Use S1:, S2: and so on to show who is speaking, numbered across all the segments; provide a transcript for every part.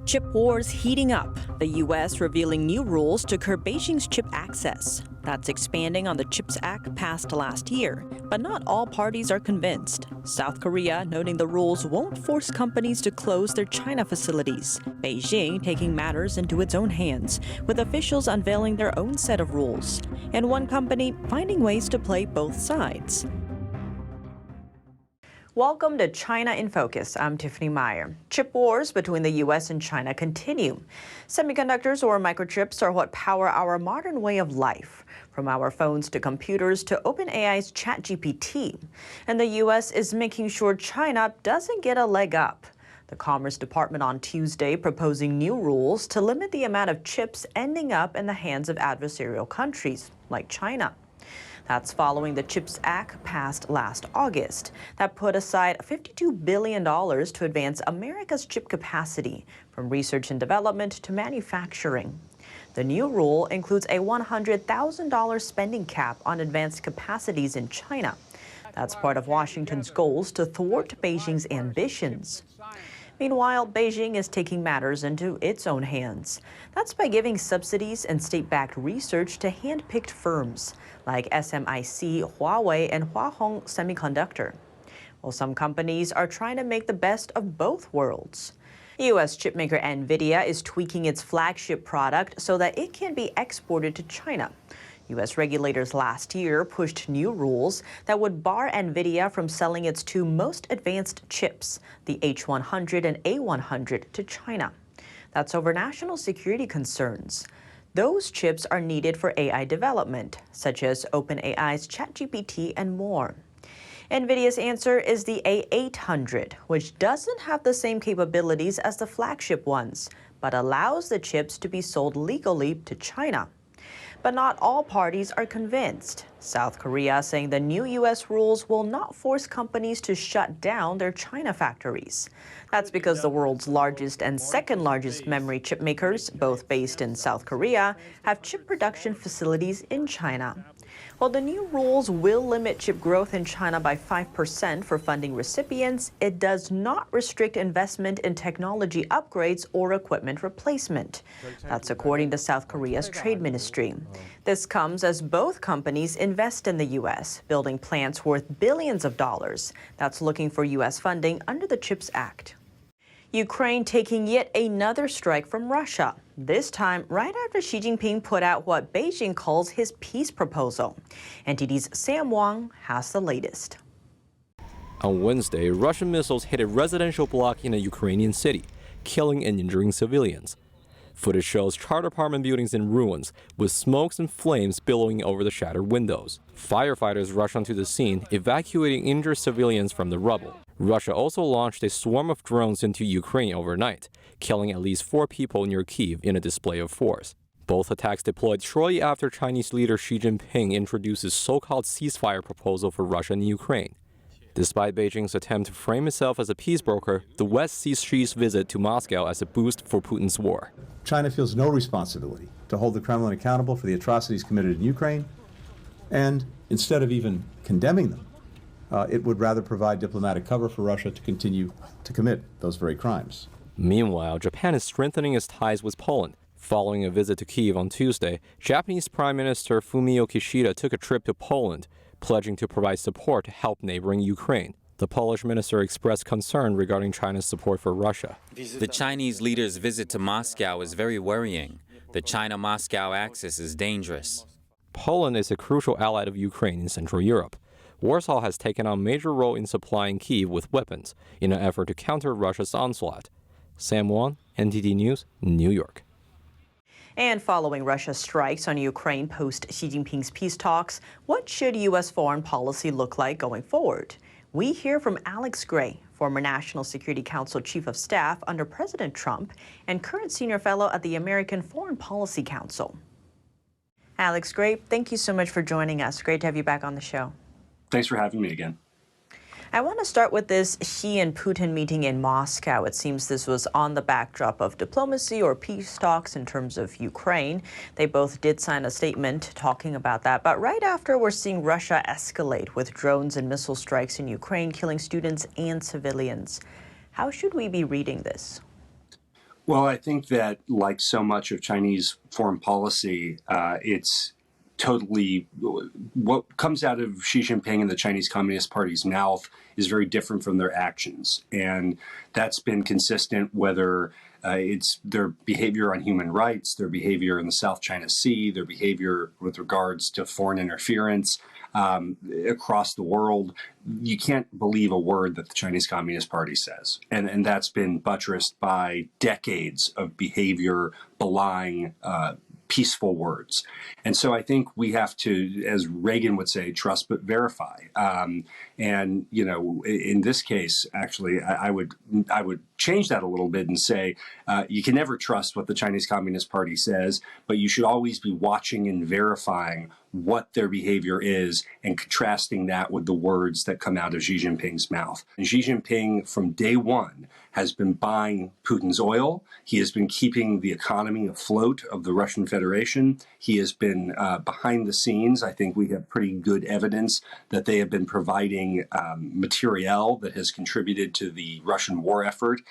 S1: Chip wars heating up. The U.S. revealing new rules to curb Beijing's chip access. That's expanding on the CHIPS Act passed last year. But not all parties are convinced. South Korea noting the rules won't force companies to close their China facilities. Beijing taking matters into its own hands, with officials unveiling their own set of rules. And one company finding ways to play both sides. Welcome to China in Focus. I'm Tiffany Meyer. Chip wars between the U.S. and China continue. Semiconductors or microchips are what power our modern way of life, from our phones to computers to OpenAI's ChatGPT. And the U.S. is making sure China doesn't get a leg up. The Commerce Department on Tuesday proposing new rules to limit the amount of chips ending up in the hands of adversarial countries like China. That's following the CHIPS Act passed last August that put aside $52 billion to advance America's chip capacity, from research and development to manufacturing. The new rule includes a $100,000 spending cap on advanced capacities in China. That's part of Washington's goals to thwart Beijing's ambitions. Meanwhile, Beijing is taking matters into its own hands. That's by giving subsidies and state-backed research to hand-picked firms like SMIC, Huawei, and Hua Hong Semiconductor. Well, some companies are trying to make the best of both worlds. U.S. chipmaker NVIDIA is tweaking its flagship product so that it can be exported to China. U.S. regulators last year pushed new rules that would bar NVIDIA from selling its two most advanced chips, the H100 and A100, to China. That's over national security concerns. Those chips are needed for AI development, such as OpenAI's ChatGPT and more. NVIDIA's answer is the A800, which doesn't have the same capabilities as the flagship ones, but allows the chips to be sold legally to China. But not all parties are convinced. South Korea saying the new U.S. rules will not force companies to shut down their China factories. That's because the world's largest and second largest memory chip makers, both based in South Korea, have chip production facilities in China. While the new rules will limit chip growth in China by 5% for funding recipients, it does not restrict investment in technology upgrades or equipment replacement. That's according to South Korea's trade ministry. This comes as both companies invest in the U.S., building plants worth billions of dollars. That's looking for U.S. funding under the CHIPS Act. Ukraine taking yet another strike from Russia, this time right after Xi Jinping put out what Beijing calls his peace proposal. NTD's Sam Wang has the latest.
S2: On Wednesday, Russian missiles hit a residential block in a Ukrainian city, killing and injuring civilians. Footage shows charter apartment buildings in ruins, with smokes and flames billowing over the shattered windows. Firefighters rushed onto the scene, evacuating injured civilians from the rubble. Russia also launched a swarm of drones into Ukraine overnight, killing at least 4 people near Kyiv in a display of force. Both attacks deployed shortly after Chinese leader Xi Jinping introduced his so-called ceasefire proposal for Russia and Ukraine. Despite Beijing's attempt to frame itself as a peace broker, the West sees Xi's visit to Moscow as a boost for Putin's war.
S3: China feels no responsibility to hold the Kremlin accountable for the atrocities committed in Ukraine, and instead of even condemning them, it would rather provide diplomatic cover for Russia to continue to commit those very crimes.
S2: Meanwhile, Japan is strengthening its ties with Poland. Following a visit to Kyiv on Tuesday, Japanese Prime Minister Fumio Kishida took a trip to Poland, pledging to provide support to help neighboring Ukraine. The Polish minister expressed concern regarding China's support for Russia.
S4: The Chinese leader's visit to Moscow is very worrying. The China-Moscow axis is dangerous.
S2: Poland is a crucial ally of Ukraine in Central Europe. Warsaw has taken on a major role in supplying Kyiv with weapons in an effort to counter Russia's onslaught. Sam Wang, NTD News, New York.
S1: And following Russia's strikes on Ukraine post Xi Jinping's peace talks, what should U.S. foreign policy look like going forward? We hear from Alex Gray, former National Security Council Chief of Staff under President Trump and current senior fellow at the American Foreign Policy Council. Alex Gray, thank you so much for joining us. Great to have you back on the show.
S5: Thanks for having me again.
S1: I want to start with this Xi and Putin meeting in Moscow. It seems this was on the backdrop of diplomacy or peace talks in terms of Ukraine. They both did sign a statement talking about that. But right after, we're seeing Russia escalate with drones and missile strikes in Ukraine, killing students and civilians. How should we be reading this?
S5: Well, I think that, like so much of Chinese foreign policy, it's totally what comes out of Xi Jinping and the Chinese Communist Party's mouth is very different from their actions. And that's been consistent, whether it's their behavior on human rights, their behavior in the South China Sea, their behavior with regards to foreign interference across the world. You can't believe a word that the Chinese Communist Party says. And that's been buttressed by decades of behavior belying peaceful words. And so I think we have to, as Reagan would say, trust but verify. And, you know, in this case, actually, I would change that a little bit and say you can never trust what the Chinese Communist Party says, but you should always be watching and verifying what their behavior is and contrasting that with the words that come out of Xi Jinping's mouth. And Xi Jinping, from day one, has been buying Putin's oil. He has been keeping the economy afloat of the Russian Federation. He has been behind the scenes. I think we have pretty good evidence that they have been providing materiel that has contributed to the Russian war effort.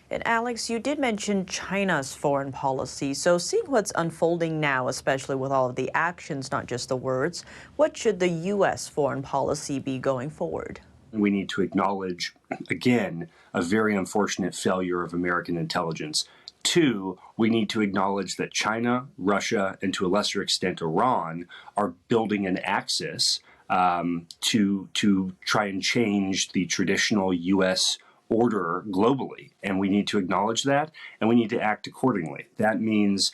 S1: And Alex, you did mention China's foreign policy. So seeing what's unfolding now, especially with all of the actions, not just the words, what should the U.S. foreign policy be going forward?
S5: We need to acknowledge, again, a very unfortunate failure of American intelligence. Two, we need to acknowledge that China, Russia, and to a lesser extent Iran are building an axis to try and change the traditional U.S. order globally. And we need to acknowledge that, and we need to act accordingly. That means,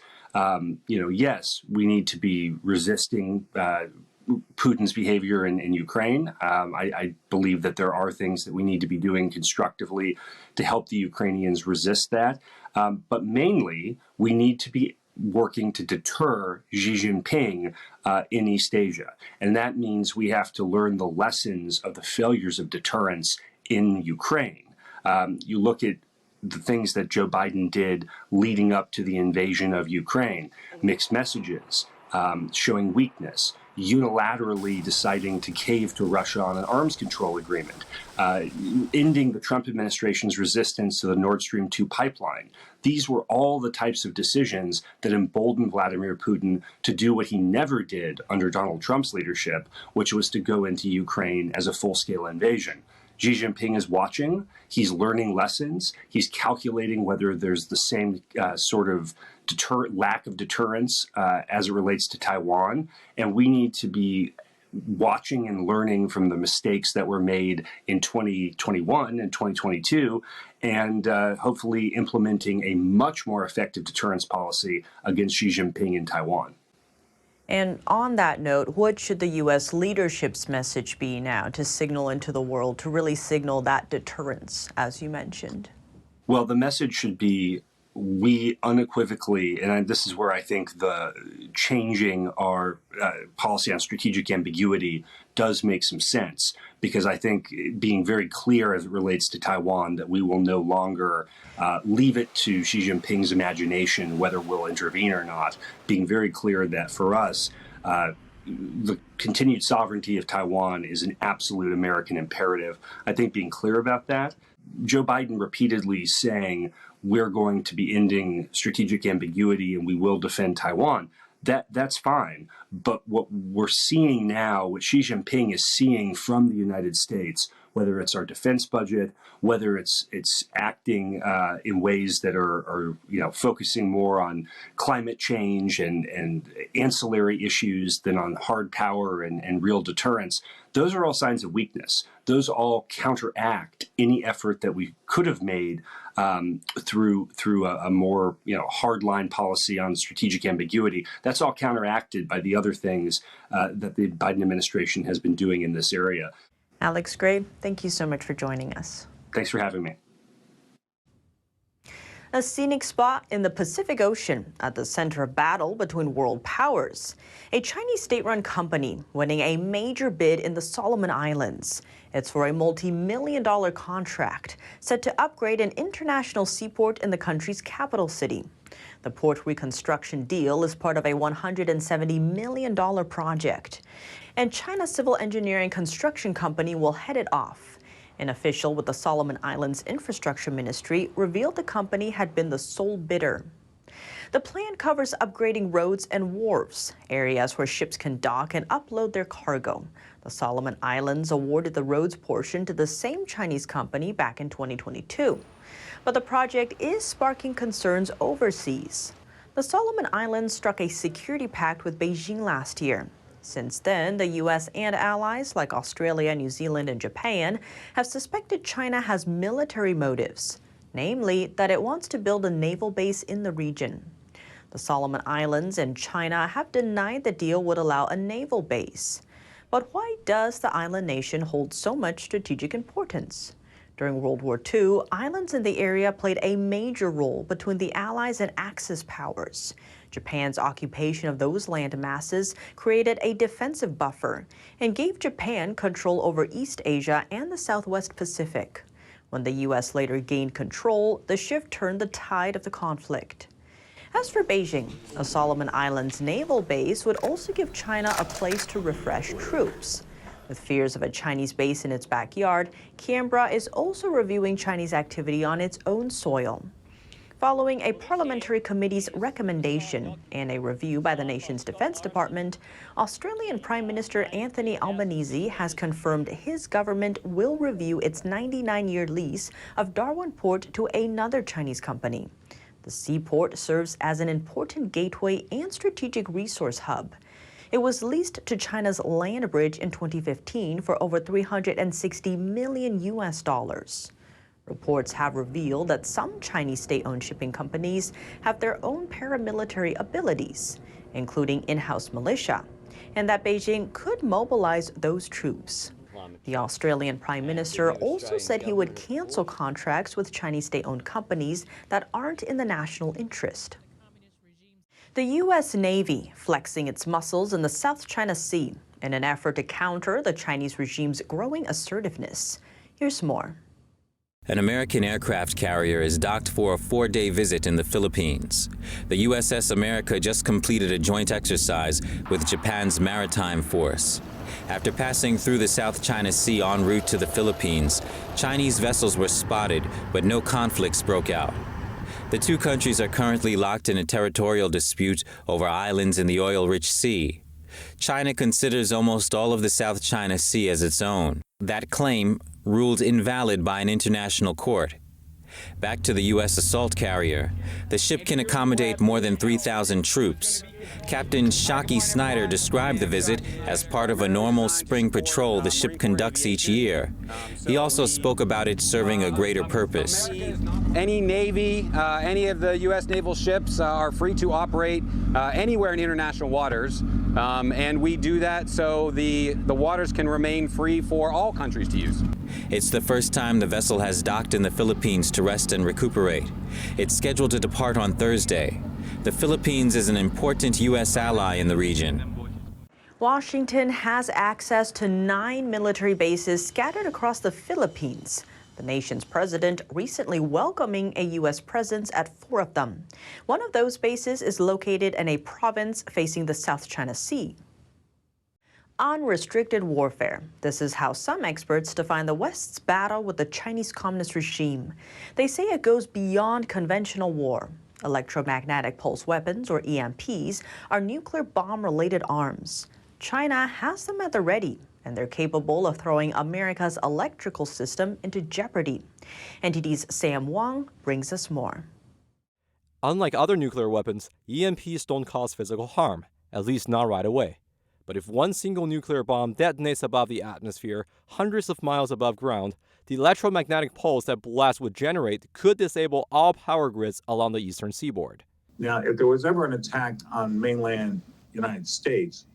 S5: yes, we need to be resisting Putin's behavior in Ukraine. I believe that there are things that we need to be doing constructively to help the Ukrainians resist that. But mainly, we need to be working to deter Xi Jinping in East Asia. And that means we have to learn the lessons of the failures of deterrence in Ukraine. You look at the things that Joe Biden did leading up to the invasion of Ukraine, mixed messages, showing weakness, unilaterally deciding to cave to Russia on an arms control agreement, ending the Trump administration's resistance to the Nord Stream 2 pipeline. These were all the types of decisions that emboldened Vladimir Putin to do what he never did under Donald Trump's leadership, which was to go into Ukraine as a full-scale invasion. Xi Jinping is watching. He's learning lessons. He's calculating whether there's the same sort of lack of deterrence as it relates to Taiwan. And we need to be watching and learning from the mistakes that were made in 2021 and 2022, and hopefully implementing a much more effective deterrence policy against Xi Jinping in Taiwan.
S1: And on that note, what should the U.S. leadership's message be now to signal into the world, to really signal that deterrence, as you mentioned?
S5: Well, the message should be we unequivocally, and this is where I think the changing our policy on strategic ambiguity does make some sense, because I think being very clear as it relates to Taiwan that we will no longer leave it to Xi Jinping's imagination whether we'll intervene or not, being very clear that for us, the continued sovereignty of Taiwan is an absolute American imperative. I think being clear about that, Joe Biden repeatedly saying we're going to be ending strategic ambiguity and we will defend Taiwan, that's fine. But what we're seeing now, what Xi Jinping is seeing from the United States, whether it's our defense budget, whether it's acting in ways that are focusing more on climate change and ancillary issues than on hard power and real deterrence, those are all signs of weakness. Those all counteract any effort that we could have made through a more hardline policy on strategic ambiguity. That's all counteracted by the other things that the Biden administration has been doing in this area.
S1: Alex Gray, thank you so much for joining us.
S5: Thanks for having me.
S1: A scenic spot in the Pacific Ocean at the center of battle between world powers. A Chinese state-run company winning a major bid in the Solomon Islands. It's for a multi-million-dollar contract set to upgrade an international seaport in the country's capital city. The port reconstruction deal is part of a $170 million project. And China's civil engineering construction company will head it off. An official with the Solomon Islands Infrastructure Ministry revealed the company had been the sole bidder. The plan covers upgrading roads and wharves, areas where ships can dock and upload their cargo. The Solomon Islands awarded the roads portion to the same Chinese company back in 2022. But the project is sparking concerns overseas. The Solomon Islands struck a security pact with Beijing last year. Since then, the U.S. and allies like Australia, New Zealand, and Japan have suspected China has military motives, namely that it wants to build a naval base in the region. The Solomon Islands and China have denied the deal would allow a naval base. But why does the island nation hold so much strategic importance? During World War II, islands in the area played a major role between the Allies and Axis powers. Japan's occupation of those land masses created a defensive buffer and gave Japan control over East Asia and the Southwest Pacific. When the U.S. later gained control, the shift turned the tide of the conflict. As for Beijing, a Solomon Islands naval base would also give China a place to refresh troops. With fears of a Chinese base in its backyard, Canberra is also reviewing Chinese activity on its own soil. Following a parliamentary committee's recommendation and a review by the nation's Defense Department, Australian Prime Minister Anthony Albanese has confirmed his government will review its 99-year lease of Darwin Port to another Chinese company. The seaport serves as an important gateway and strategic resource hub. It was leased to China's land bridge in 2015 for over $360 million US. Reports have revealed that some Chinese state-owned shipping companies have their own paramilitary abilities, including in-house militia, and that Beijing could mobilize those troops. The Australian Prime Minister also said he would cancel contracts with Chinese state-owned companies that aren't in the national interest. The U.S. Navy flexing its muscles in the South China Sea in an effort to counter the Chinese regime's growing assertiveness. Here's more.
S4: An American aircraft carrier is docked for a 4-day visit in the Philippines. The USS America just completed a joint exercise with Japan's maritime force. After passing through the South China Sea en route to the Philippines, Chinese vessels were spotted, but no conflicts broke out. The two countries are currently locked in a territorial dispute over islands in the oil-rich sea. China considers almost all of the South China Sea as its own. That claim ruled invalid by an international court. Back to the U.S. assault carrier. The ship can accommodate more than 3,000 troops. Captain Shockey Snyder described the visit as part of a normal spring patrol the ship conducts each year. He also spoke about it serving a greater purpose.
S6: Any Navy, any of the U.S. naval ships are free to operate anywhere in international waters, and we do that so the waters can remain free for all countries to use.
S4: It's the first time the vessel has docked in the Philippines to rest and recuperate. It's scheduled to depart on Thursday. The Philippines is an important U.S. ally in the region.
S1: Washington has access to 9 military bases scattered across the Philippines. The nation's president recently welcoming a U.S. presence at 4 of them. One of those bases is located in a province facing the South China Sea. Unrestricted warfare. This is how some experts define the West's battle with the Chinese Communist regime. They say it goes beyond conventional war. Electromagnetic pulse weapons, or EMPs, are nuclear bomb-related arms. China has them at the ready, and they're capable of throwing America's electrical system into jeopardy. NTD's Sam Wang brings us more.
S2: Unlike other nuclear weapons, EMPs don't cause physical harm, at least not right away. But if one single nuclear bomb detonates above the atmosphere, hundreds of miles above ground, the electromagnetic pulse that blast would generate could disable all power grids along the eastern seaboard.
S7: Now, if there was ever an attack on mainland United States,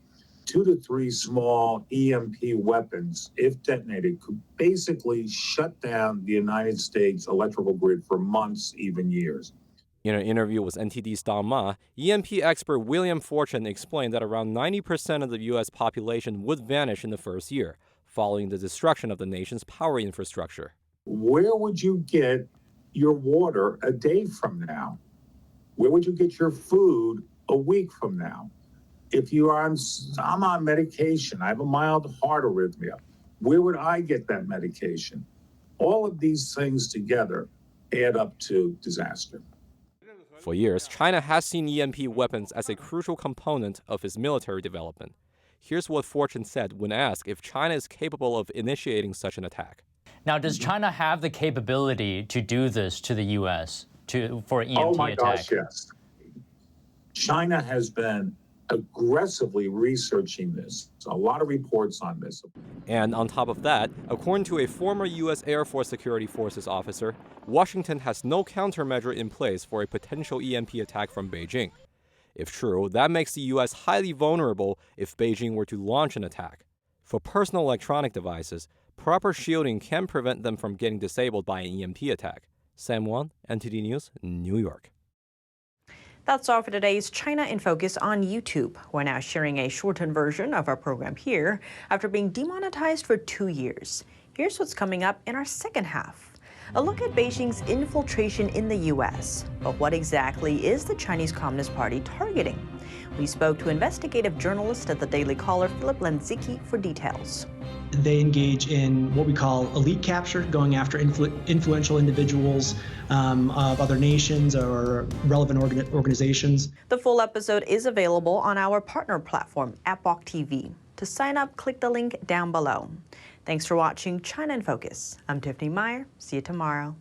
S7: 2 to 3 small EMP weapons, if detonated, could basically shut down the United States electrical grid for months, even years.
S2: In an interview with NTD's Don Ma, EMP expert William Fortune explained that around 90% of the U.S. population would vanish in the first year, following the destruction of the nation's power infrastructure.
S7: Where would you get your water a day from now? Where would you get your food a week from now? If I'm on medication, I have a mild heart arrhythmia, where would I get that medication? All of these things together add up to disaster.
S2: For years, China has seen EMP weapons as a crucial component of its military development. Here's what Fortune said when asked if China is capable of initiating such an attack.
S8: Now, does China have the capability to do this to the U.S. for EMP
S7: Oh my
S8: attack?
S7: gosh, yes. China has been aggressively researching this. A lot of reports on this.
S2: And on top of that, according to a former U.S. Air Force Security Forces officer, Washington has no countermeasure in place for a potential EMP attack from Beijing. If true, that makes the U.S. highly vulnerable if Beijing were to launch an attack. For personal electronic devices, proper shielding can prevent them from getting disabled by an EMP attack. Sam Won, NTD News, New York.
S1: That's all for today's China in Focus on YouTube. We're now sharing a shortened version of our program here after being demonetized for 2 years. Here's what's coming up in our second half. A look at Beijing's infiltration in the U.S. But what exactly is the Chinese Communist Party targeting? We spoke to investigative journalist at the Daily Caller, Philip Lenzicki, for details.
S9: They engage in what we call elite capture, going after influential individuals of other nations or relevant organizations.
S1: The full episode is available on our partner platform, EMPAttack TV. To sign up, click the link down below. Thanks for watching China in Focus. I'm Tiffany Meyer. See you tomorrow.